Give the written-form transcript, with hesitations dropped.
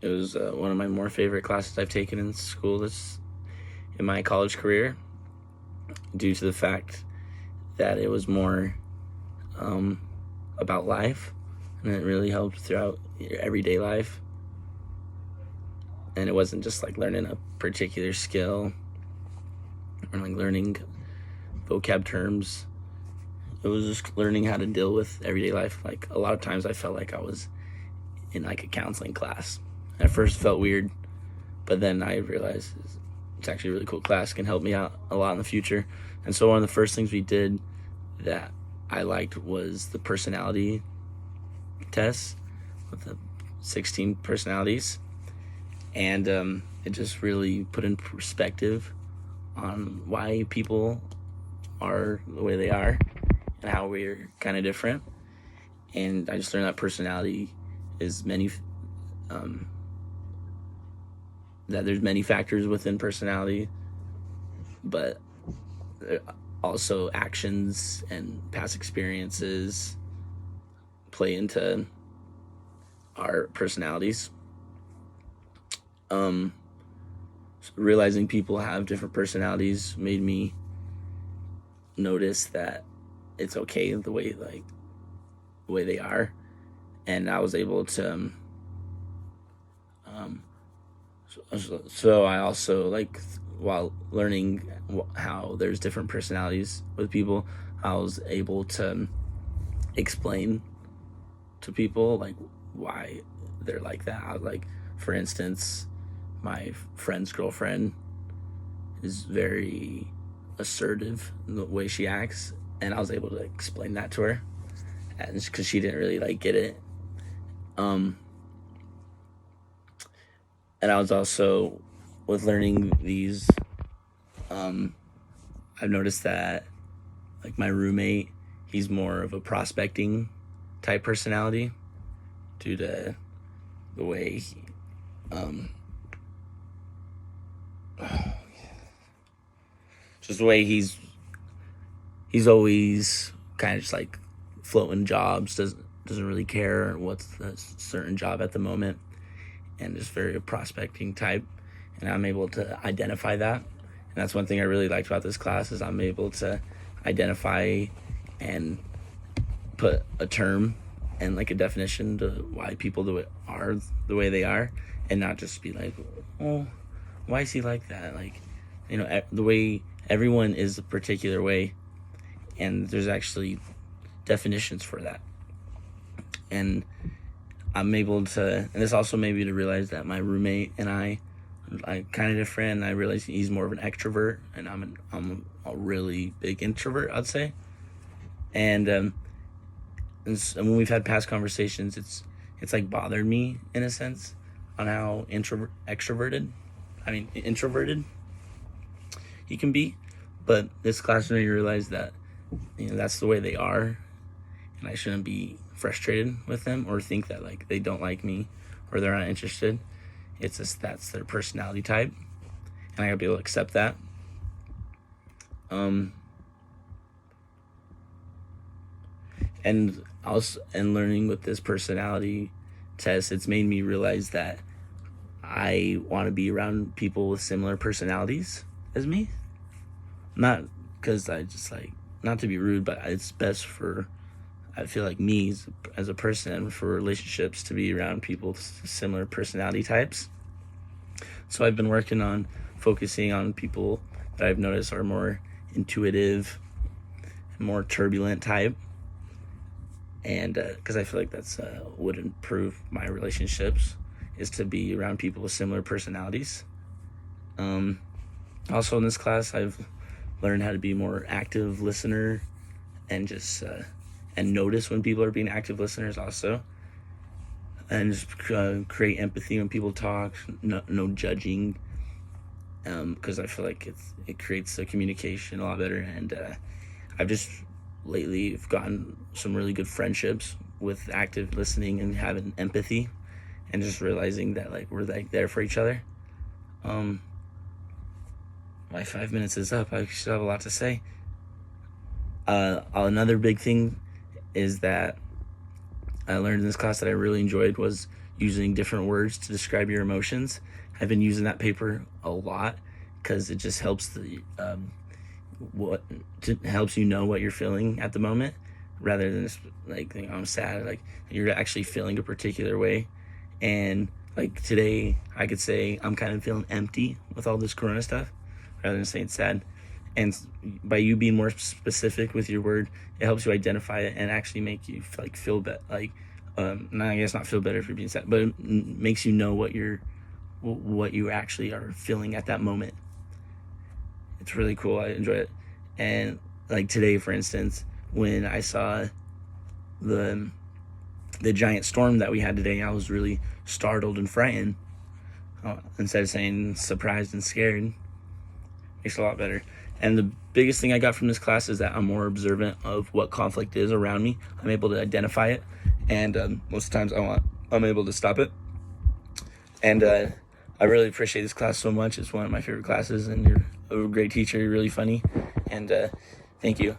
It was one of my more favorite classes I've taken in school in my college career, due to the fact that it was more um, about life, and it really helped throughout your everyday life. And it wasn't just like learning a particular skill or like learning vocab terms. It was just learning how to deal with everyday life. Like a lot of times I felt like I was in like a counseling class. At first it felt weird, but then I realized it's actually a really cool class, can help me out a lot in the future. And so one of the first things we did that I liked was the personality test with the 16 personalities. And it just really put in perspective on why people are the way they are and how we're kind of different. And I just learned that personality is that there's many factors within personality, but also actions and past experiences play into our personalities. Um, Realizing people have different personalities made me notice that it's okay the way they are, and I was able to. So I also like, while learning how there's different personalities with people, I was able to explain to people like why they're like that. Like, for instance, my friend's girlfriend is very assertive in the way she acts, and I was able to explain that to her, and because she didn't really like get it. And I was also, with learning these, I've noticed that like my roommate, he's more of a prospecting type personality due to the way just the way he's always kind of just like floating jobs, doesn't really care what's the certain job at the moment, and just very prospecting type. And I'm able to identify that, and that's one thing I really liked about this class, is I'm able to identify and put a term and like a definition to why people are the way they are, and not just be like, oh, why is he like that? Like, the way everyone is a particular way, and there's actually definitions for that. And I'm able to, and this also made me to realize that my roommate and I kind of different. And I realized he's more of an extrovert, and I'm a really big introvert, I'd say. And when we've had past conversations, it's like bothered me in a sense on how introverted he can be. But this class made me realize that that's the way they are, and I shouldn't be frustrated with them or think that like they don't like me or they're not interested. It's just that's their personality type, and I gotta be able to accept that. And learning with this personality test, it's made me realize that I want to be around people with similar personalities as me. Not because I just like, not to be rude, but it's best for, I feel like, me as a person and for relationships to be around people with similar personality types. So I've been working on focusing on people that I've noticed are more intuitive and more turbulent type. And because I feel like that's would improve my relationships, is to be around people with similar personalities. Also in this class, I've learned how to be more active listener, and just and notice when people are being active listeners also, and just create empathy when people talk. No judging, because I feel like it creates the communication a lot better. And I've just lately gotten some really good friendships with active listening and having empathy, and just realizing that like we're like there for each other. My 5 minutes is up. I still have a lot to say. Another big thing is that I learned in this class that I really enjoyed was using different words to describe your emotions. I've been using that paper a lot because it just helps helps you know what you're feeling at the moment, rather than just like thinking, I'm sad. Like, you're actually feeling a particular way. And like today, I could say I'm kind of feeling empty with all this corona stuff, rather than saying sad. And by you being more specific with your word, it helps you identify it and actually make you like feel better. Like, I guess not feel better if you're being sad, but it makes you know what you actually are feeling at that moment. It's really cool. I enjoy it. And like today, for instance, when I saw the giant storm that we had today, I was really startled and frightened. Instead of saying surprised and scared, makes it a lot better. And the biggest thing I got from this class is that I'm more observant of what conflict is around me. I'm able to identify it, and most of the times I'm able to stop it. And I really appreciate this class so much. It's one of my favorite classes, and you're a great teacher. You're really funny, and thank you.